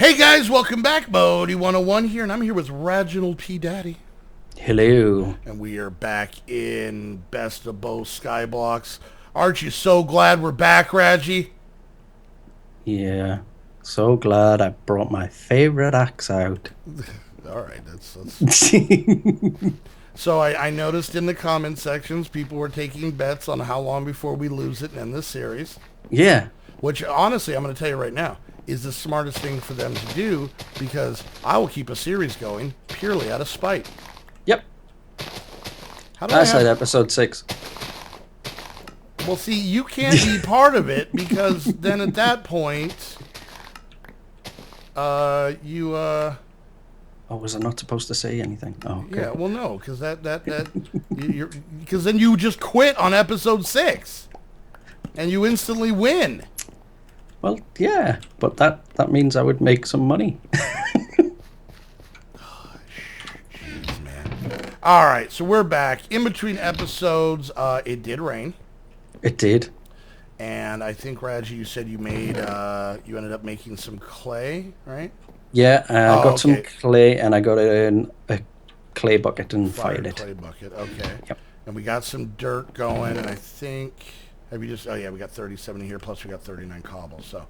Hey guys, welcome back. Bodie 101 here, and I'm here with RADGIEDADDY. Hello. And we are back in Best of Both Skyblocks. Aren't you so glad we're back, Radgie? Yeah. So glad I brought my favorite axe out. All right, that's. So I noticed in the comment sections people were taking bets on how long before we lose it in this series. Yeah. Which, honestly, I'm going to tell you right now, is the smartest thing for them to do because I will keep a series going purely out of spite. Yep. How do I I said have... episode 6. Well, see, you can't be part of it because then at that point, you. Oh, was I not supposed to say anything? Oh, okay. Yeah, well, no, because you're because then you just quit on episode 6, and you instantly win. Well, yeah, but that means I would make some money. Jeez, man. All right, so we're back. In between episodes, it did rain, It did. and I think Radgie, you said you ended up making some clay, right? Yeah, I Oh, got some okay. clay and I got a clay bucket and fired Fired it. clay bucket. Okay. Yep. And we got some dirt going, and I think have you just? Oh yeah, we got 37 here. Plus we got 39 cobble. So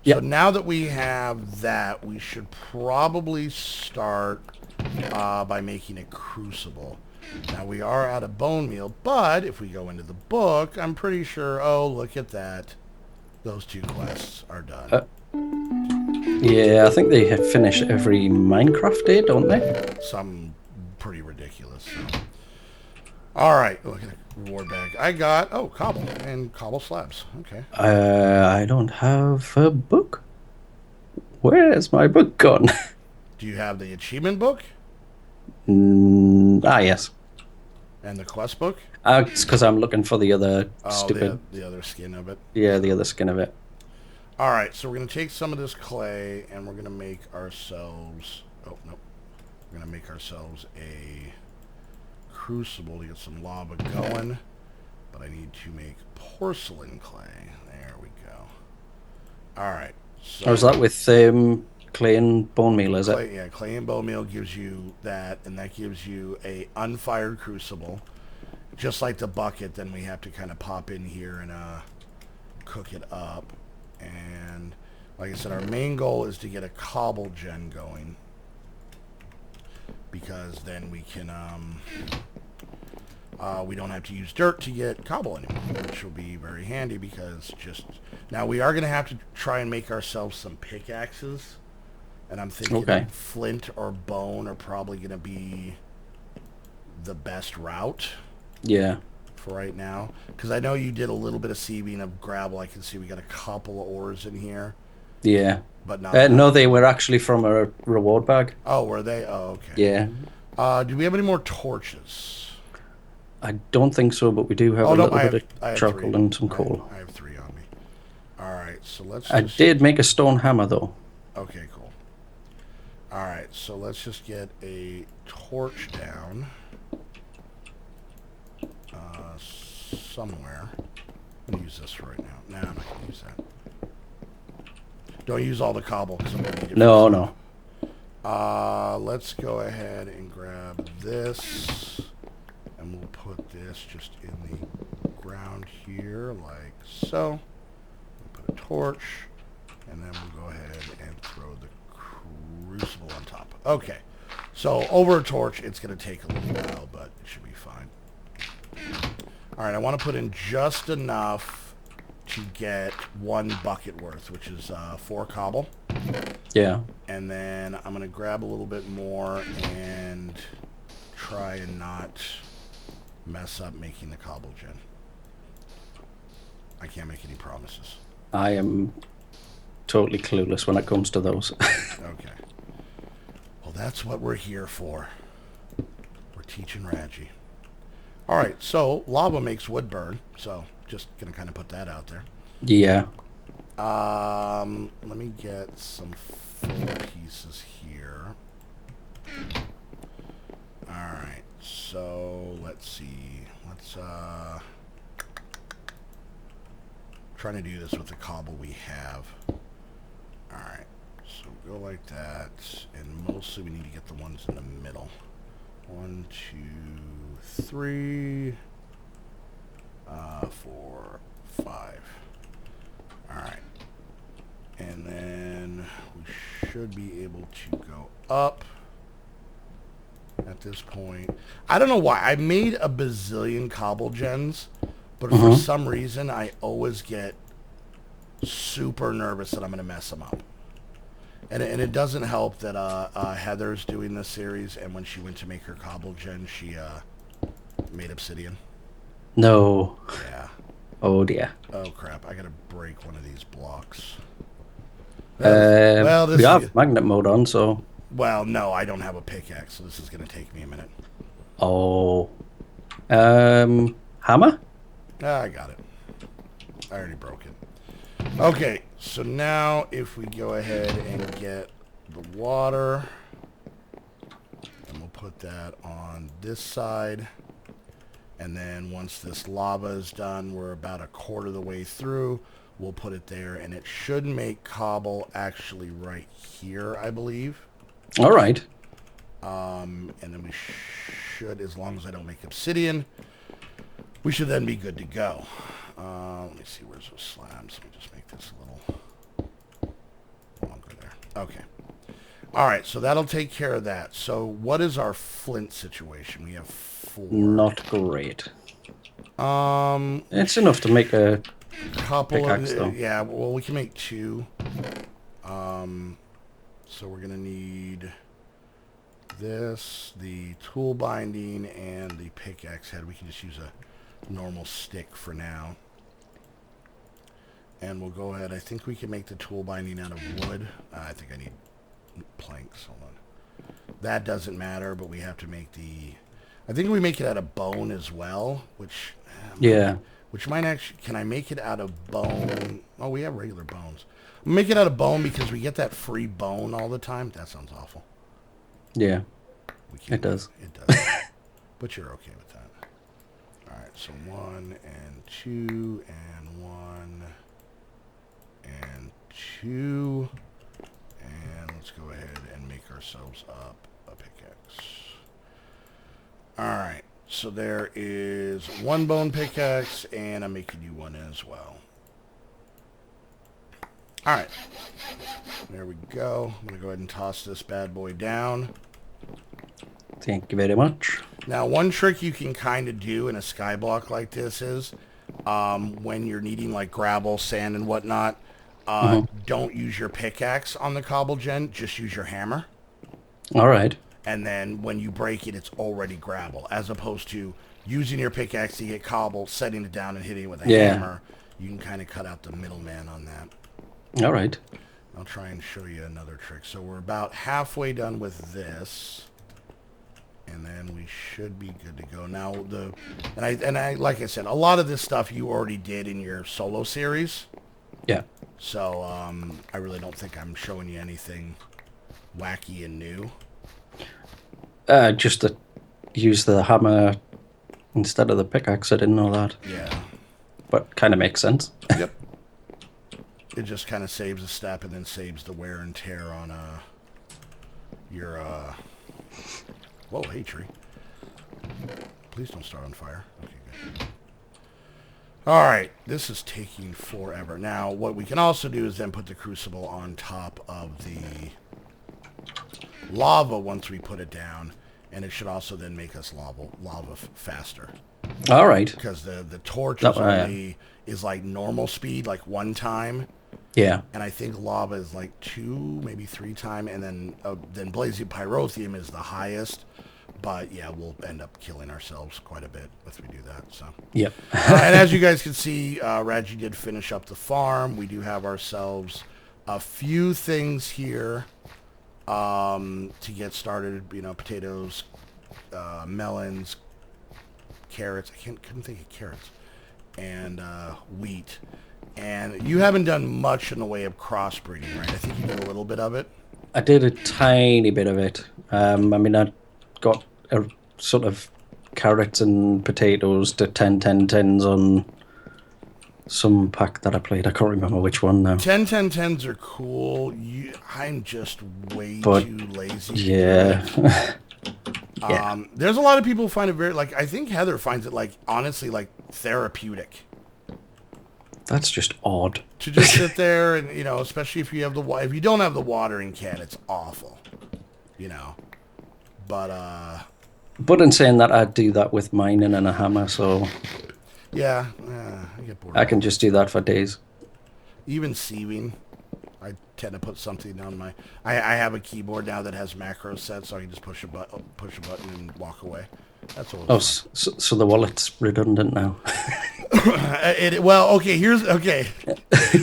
Yep. now that we have that, we should probably start by making a crucible. Now we are out of bone meal, but if we go into the book, I'm pretty sure. Oh, look at that! Those two quests are done. Uh, yeah, I think they have finished every Minecraft day, don't they? Some pretty ridiculous. So. All right, look at the reward bag. I got cobble and cobble slabs. Okay. I don't have a book. Where's my book gone? Do you have the achievement book Yes. and the quest book? It's because I'm looking for the other Oh, stupid, the other skin of it. yeah, the other skin of it. All right, so we're gonna take some of this clay and we're gonna make ourselves. Oh nope, we're gonna make ourselves a crucible to get some lava going. But I need to make porcelain clay. There we go. All right. Or is So that with clay and bone meal, is it? clay, yeah, clay and bone meal gives you that, and that gives you a unfired crucible. Just like the bucket, then we have to kind of pop in here and cook it up. And like I said, our main goal is to get a cobble gen going because then we can we don't have to use dirt to get cobble anymore, which will be very handy because just now we are going to have to try and make ourselves some pickaxes. And I'm thinking Okay. flint or bone are probably going to be the best route Yeah. for right now. Because I know you did a little bit of sieving of gravel. I can see we got a couple of ores in here, Yeah. but not No, enough. they were actually from a reward bag. Oh, were they? Oh, okay. Yeah. Do we have any more torches? I don't think so, but we do have Oh, a no, little bit of I have three. charcoal and some coal. I have three on me. All right, so let's I just... did make a stone hammer, though. Okay, cool. All right, so let's just get a torch down somewhere. I'm going to use this for right now. No, I'm not going to use that. Don't use all the cobble because I'm going to need it. No, no. Let's go ahead and grab this. And we'll put this just in the ground here like so. We'll put a torch. And then we'll go ahead and throw the crucible on top. Okay. So over a torch, it's going to take a little while, but it should be fine. All right, I want to put in just enough to get one bucket worth, which is 4 cobble. Yeah. And then I'm going to grab a little bit more and try and not mess up making the cobble gen. I can't make any promises. I am totally clueless when it comes to those. Okay. Well, that's what we're here for. We're teaching Radgie. All right, so lava makes wood burn, so just going to kind of put that out there. Yeah. Let me get some full pieces here. All right, so let's see. Let's trying to do this with the cobble we have. All right, so go like that, and mostly we need to get the ones in the middle. 1, 2, 3, 4, 5. All right. And then we should be able to go up at this point. I don't know why. I made a bazillion cobble gens, but for some reason I always get super nervous that I'm going to mess them up. And it doesn't help that Heather's doing this series, and when she went to make her cobble gen, she made obsidian. No. Yeah. Oh dear. Oh crap! I gotta break one of these blocks. Well, this we is have magnet mode on, so. well, no, I don't have a pickaxe, so this is gonna take me a minute. Oh. Hammer? Ah, I got it. I already broke it. Okay, so now if we go ahead and get the water, and we'll put that on this side. And then once this lava is done, we're about a quarter of the way through, we'll put it there, and it should make cobble actually right here, I believe. All right. And then we should, as long as I don't make obsidian, we should then be good to go. Let me see, where's those slabs? Let me just make this a little longer there. Okay. All right, so that'll take care of that. So what is our flint situation? We have 4. Not great. It's enough to make a couple pickaxe, of though. yeah. Well, we can make 2. So we're gonna need this, the tool binding, and the pickaxe head. We can just use a normal stick for now. And we'll go ahead. I think we can make the tool binding out of wood. I think I need planks. Hold on. That doesn't matter, but we have to make the... I think we make it out of bone as well, which... Yeah. Which might actually... Can I make it out of bone? Oh, we have regular bones. Make it out of bone because we get that free bone all the time. That sounds awful. Yeah. We can't It does. It does. But you're okay with that. All right, so 1 and 2 and 1 and 2. And let's go ahead and make ourselves up a pickaxe. All right, so there is 1 bone pickaxe, and I'm making you one as well. All right, there we go. I'm going to go ahead and toss this bad boy down. Thank you very much. Now, one trick you can kind of do in a skyblock like this is when you're needing like gravel, sand, and whatnot, don't use your pickaxe on the cobble gen. Just use your hammer. All right. And then when you break it, it's already gravel. As opposed to using your pickaxe to get cobble, setting it down, and hitting it with a hammer. You can kind of cut out the middleman on that. All right. I'll try and show you another trick. So we're about halfway done with this. And then we should be good to go. Now, and I like I said, a lot of this stuff you already did in your solo series. Yeah. So, I really don't think I'm showing you anything wacky and new. Just to use the hammer instead of the pickaxe. I didn't know that. Yeah. But kind of makes sense. Yep. It just kind of saves a step and then saves the wear and tear on your whoa, hey tree. Please don't start on fire. Okay, good. Alright, this is taking forever. Now, what we can also do is then put the crucible on top of the lava once we put it down, and it should also then make us lava faster. All right. Because the torch is only is like normal speed, like 1 time. Yeah. And I think lava is like 2, maybe 3 time, and then blazing pyrotheum is the highest. But yeah, we'll end up killing ourselves quite a bit if we do that. So. Yep. And as you guys can see, Radgie did finish up the farm. We do have ourselves a few things here to get started. You know, potatoes, melons, carrots. I couldn't think of carrots, and wheat. And you haven't done much in the way of crossbreeding, right? I think you did a little bit of it. I did a tiny bit of it. I mean, I got a sort of carrots and potatoes to 10, 10, 10s on some pack that I played. I can't remember which one now. 10-10-10s are cool. I'm just way But too lazy to do yeah, it. yeah, There's a lot of people who find it very, like, I think Heather finds it, like, honestly, like, therapeutic. that's just odd. To just sit there and, you know, especially if you have if you don't have the watering can, it's awful. You know. But in saying that, I do that with mining and a hammer, so Yeah, I get bored I of all can that. just do that for days. Even sieving, I tend to put something on my. I have a keyboard now that has macros set, so I can just push a button and walk away. That's always Oh, fun. so the wallet's redundant now. Well, okay. Okay.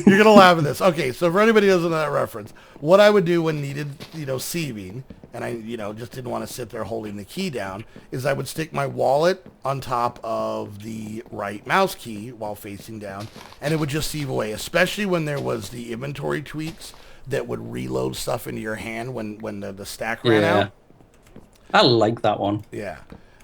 You're gonna laugh at this. Okay, so for anybody who doesn't know that reference, what I would do when needed, you know, sieving, and I, you know, just didn't want to sit there holding the key down, is I would stick my wallet on top of the right mouse key while facing down, and it would just sieve away. Especially when there was the inventory tweaks that would reload stuff into your hand when the stack ran Yeah, out. I like that one. Yeah.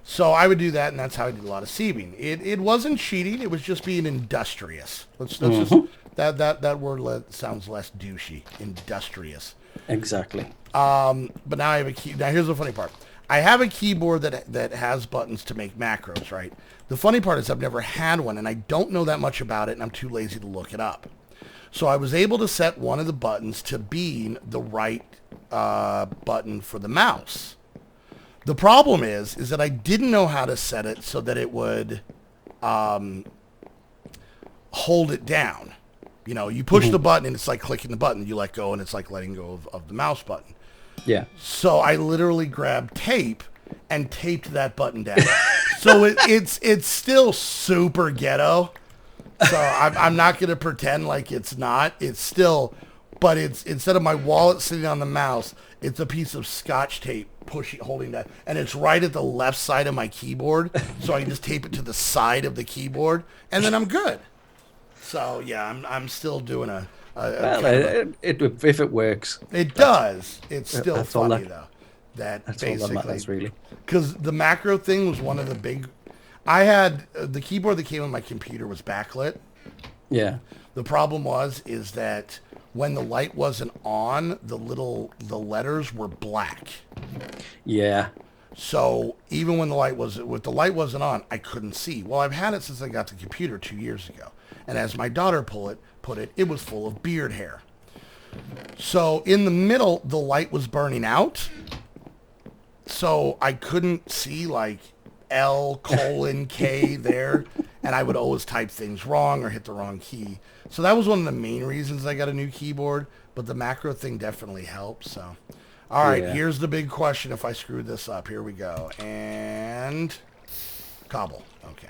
So I would do that, and that's how I did a lot of sieving. It wasn't cheating; it was just being industrious. Let's just that word sounds less douchey. Industrious. Exactly. But now I have a key. Now here's the funny part. I have a keyboard that has buttons to make macros. Right. The funny part is I've never had one, and I don't know that much about it, and I'm too lazy to look it up. So I was able to set one of the buttons to being the right button for the mouse. The problem is that I didn't know how to set it so that it would hold it down. You know, you push the button and it's like clicking the button. You let go and it's like letting go of the mouse button. Yeah. So I literally grabbed tape and taped that button down. So it's still super ghetto. So I'm not going to pretend like it's not. It's still, but it's instead of my wallet sitting on the mouse, it's a piece of Scotch tape holding that, and it's right at the left side of my keyboard. So I can just tape it to the side of the keyboard, and then I'm good. So yeah, I'm still doing a Well, kind of a. if it works, It does. It's still that's all funny that though. That that's all that basically, matters, really. because the macro thing was one of the big. I had the keyboard that came with my computer was backlit. Yeah. The problem is that when the light wasn't on, the letters were black. Yeah. So even when the light wasn't on, I couldn't see. Well, I've had it since I got the computer 2 years ago, and as my daughter put it was full of beard hair. So in the middle, the light was burning out, so I couldn't see like L:K there, and I would always type things wrong or hit the wrong key. So that was one of the main reasons I got a new keyboard, but the macro thing definitely helps. So, all right, Yeah. here's the big question if I screwed this up. Here we go. And cobble. Okay.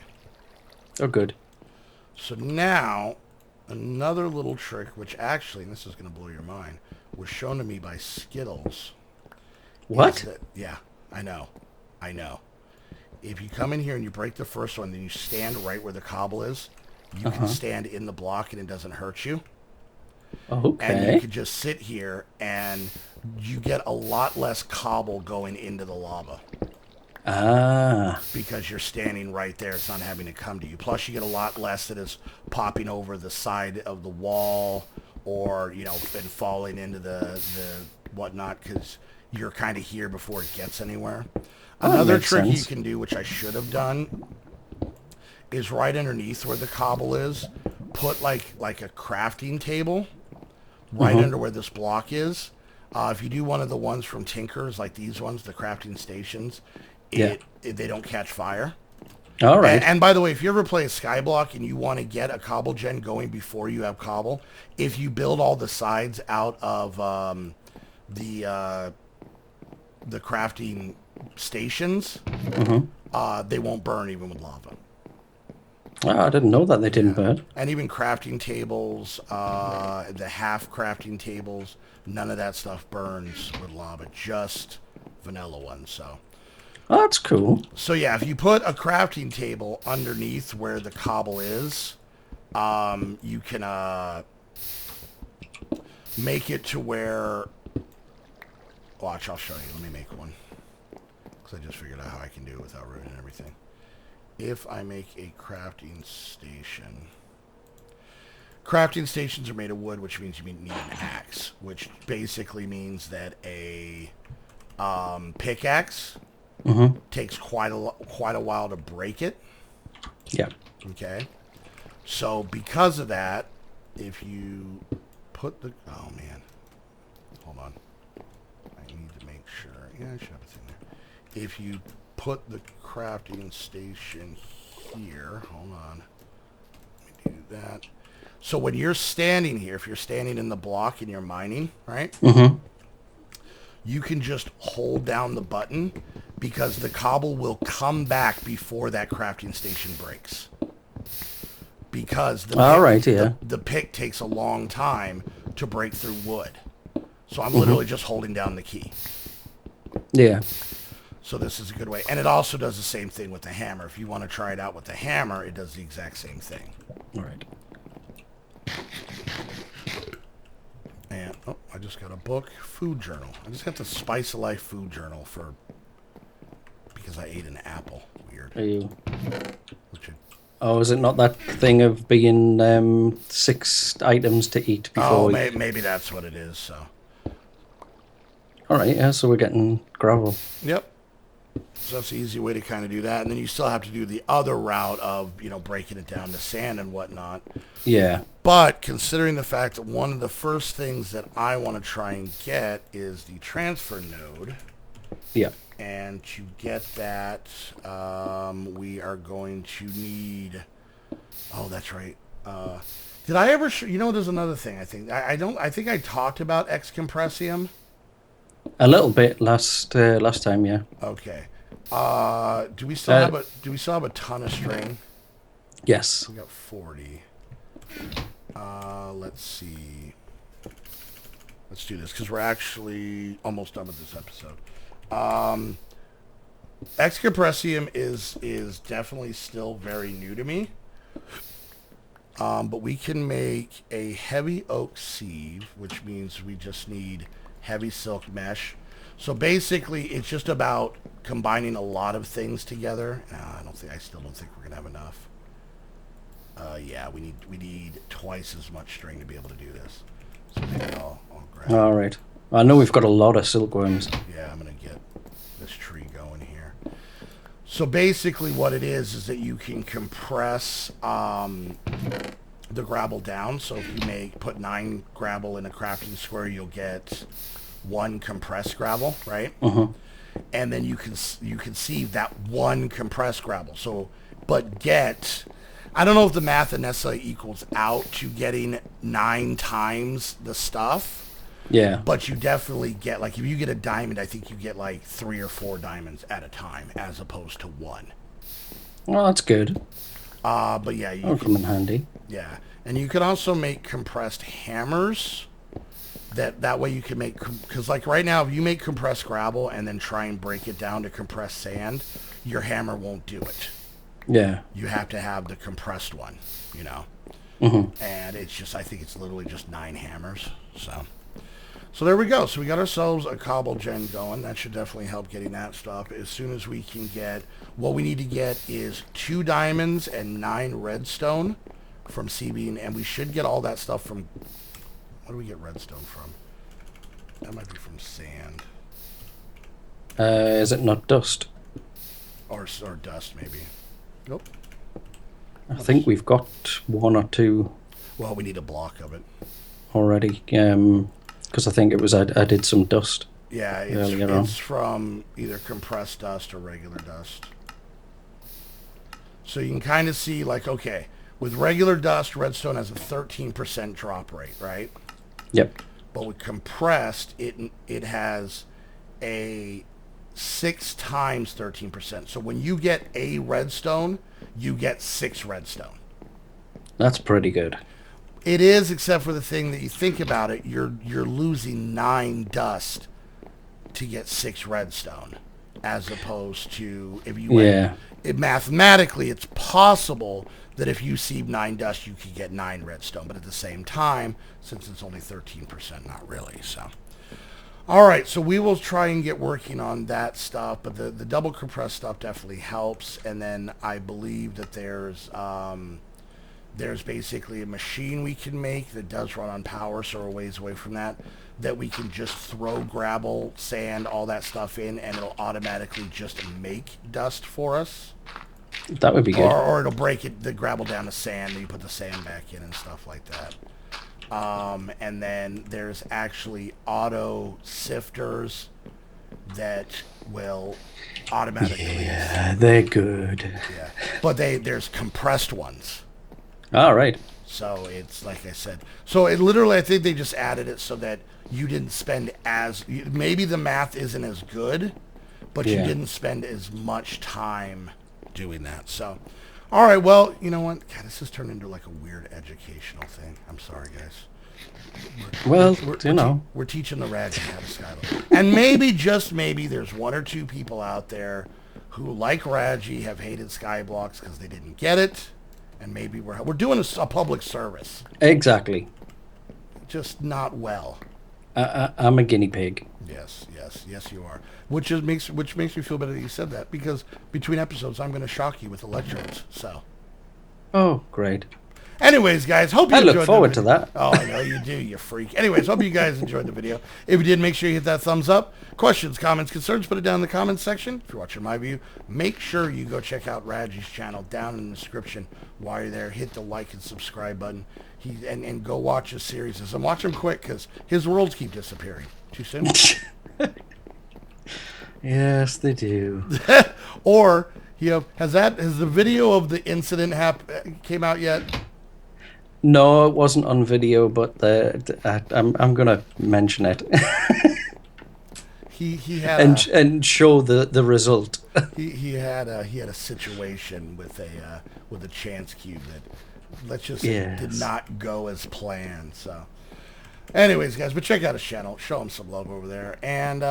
Oh, good. So now, another little trick, which actually, and this is going to blow your mind, was shown to me by Skittles. What? Yeah, I know. If you come in here and you break the first one, then you stand right where the cobble is. You can stand in the block and it doesn't hurt you. And you Okay. can just sit here and you get a lot less cobble going into the lava Ah. because you're standing right there. It's not having to come to you. Plus, you get a lot less that is popping over the side of the wall or, you know, and falling into the whatnot because you're kind of here before it gets anywhere. Oh, that Another makes trick you sense. can do, which I should have done, is right underneath where the cobble is, put like a crafting table right under where this block is. If you do one of the ones from Tinker's, like these ones, the crafting stations, Yeah. they don't catch fire. All right. And by the way, if you ever play a Skyblock and you want to get a cobble gen going before you have cobble, if you build all the sides out of the crafting stations, they won't burn even with lava. Oh, I didn't know that they didn't burn. And even crafting tables, the half crafting tables, none of that stuff burns with lava, just vanilla ones. Oh, that's cool. So yeah, if you put a crafting table underneath where the cobble is, you can make it to where. Watch, I'll show you. Let me make one. Because I just figured out how I can do it without ruining everything. If I make a crafting station, Crafting stations are made of wood, which means you need an axe, which basically means that a pickaxe takes quite a while to break it. Yeah. Okay. So because of that, if you put the... Oh, man. Hold on. I need to make sure. Yeah, I should have it in there. If you put the crafting station here... Hold on. Let me do that. So when you're standing here, if you're standing in the block and you're mining, right? You can just hold down the button because the cobble will come back before that crafting station breaks. Because the pick takes a long time to break through wood. So I'm literally just holding down the key. Yeah. So this is a good way. And it also does the same thing with the hammer. If you want to try it out with the hammer, it does the exact same thing. All right. And, oh, I just got a book. Food journal. I just got the Spice of Life food journal because I ate an apple. Weird. Are you... Oh, is it not that thing of being 6 items to eat before? Oh, maybe that's what it is, so. All right, yeah, so we're getting gravel. Yep. So that's the easy way to kind of do that. And then you still have to do the other route of, breaking it down to sand and whatnot. Yeah. But considering the fact that one of the first things that I want to try and get is the transfer node. Yeah. And to get that, we are going to need... Oh, that's right. Did I ever... there's another thing, I think. I think I talked about Excompressium. A little bit last time, yeah. Okay. Do we still have a ton of string? Yes. We got 40. Let's see. Let's do this because we're actually almost done with this episode. Excompressium is definitely still very new to me. But we can make a heavy oak sieve, which means we just need heavy silk mesh. So basically, it's just about combining a lot of things together. I still don't think we're gonna have enough. Yeah, we need twice as much string to be able to do this. So maybe I'll grab. All right. I know we've got a lot of silkworms. Yeah, I'm gonna get this tree going here. So basically, what it is that you can compress the gravel down. So if you put 9 gravel in a crafting square, you'll get 1 compressed gravel, right? And then you can see that 1 compressed gravel. So, but I don't know if the math necessarily equals out to getting 9 times the stuff. Yeah. But you definitely get, like, if you get a diamond, I think you get like 3 or 4 diamonds at a time as opposed to 1. Well, that's good. But yeah, that'll come in handy. Yeah, and you can also make compressed hammers. That way you can make, because like right now, if you make compressed gravel and then try and break it down to compressed sand, your hammer won't do it. Yeah. You have to have the compressed one, And it's just, I think it's literally just 9 hammers. So there we go. So we got ourselves a cobble gen going. That should definitely help getting that stuff. As soon as we can get, what we need to get is 2 diamonds and 9 redstone from CB, and we should get all that stuff from, what do we get redstone from? That might be from sand. Is it not dust? Or dust, maybe. Nope. I think we've got 1 or 2. Well, we need a block of it. Already. Because I think it was I did some dust. Yeah, it's from either compressed dust or regular dust. So you can kind of see, like, okay, with regular dust, redstone has a 13% drop rate, right? Yep. But with compressed, it has a 6 times 13%. So when you get a redstone, you get 6 redstone. That's pretty good. It is, except for the thing that you think about it, you're losing 9 dust to get 6 redstone, as opposed to if you went, mathematically it's possible that if you sieve 9 dust you could get 9 redstone, but at the same time, since it's only 13%, not really. So all right, so we will try and get working on that stuff, but the double compressed stuff definitely helps. And then I believe that there's there's basically a machine we can make that does run on power, so we're ways away from that, that we can just throw gravel, sand, all that stuff in, and it'll automatically just make dust for us. That would be good. Or it'll break the gravel down to sand, and you put the sand back in and stuff like that. And then there's actually auto sifters that will automatically... Yeah, they're good. Yeah, but there's compressed ones. All right. So it's like I said. So it literally, I think they just added it so that you didn't spend maybe the math isn't as good, but you didn't spend as much time doing that. So, all right, well, you know what? God, this has turned into like a weird educational thing. I'm sorry, guys. We're teaching the Radgie how to Skyblock. And maybe, just maybe, there's one or two people out there who, like Radgie, have hated Skyblock's because they didn't get it. And maybe we're doing a public service. Exactly. Just not well. I'm a guinea pig. Yes, you are. Which makes me feel better that you said that, because between episodes I'm going to shock you with electrodes. So. Oh, great. Anyways, guys, hope you enjoyed. I look forward to that. Oh, I know you do, you freak. Anyways, hope you guys enjoyed the video. If you did, make sure you hit that thumbs up. Questions, comments, concerns, put it down in the comments section. If you're watching my view, make sure you go check out Radgie's channel down in the description. While you're there, hit the like and subscribe button. And go watch his series. And watch him quick, because his worlds keep disappearing. Too soon? Yes, they do. Or, has the video of the incident came out yet? No, it wasn't on video, but I'm gonna mention it. He had and show the result. he had a situation with a chance cube that, let's just say, did not go as planned. So, anyways, guys, but check out his channel. Show him some love over there. And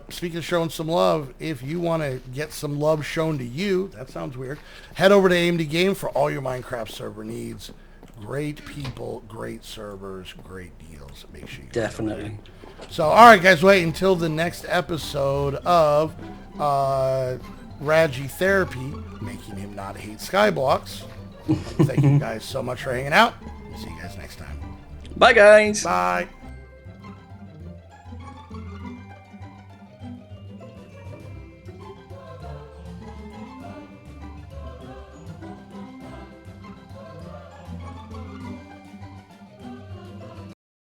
speaking of showing some love, if you want to get some love shown to you, that sounds weird, head over to AMD Game for all your Minecraft server needs. Great people, great servers, great deals. Make sure you definitely. So, all right, guys, wait until the next episode of Radgie Therapy, making him not hate Skyblock's. Thank you guys so much for hanging out. See you guys next time. Bye, guys. Bye.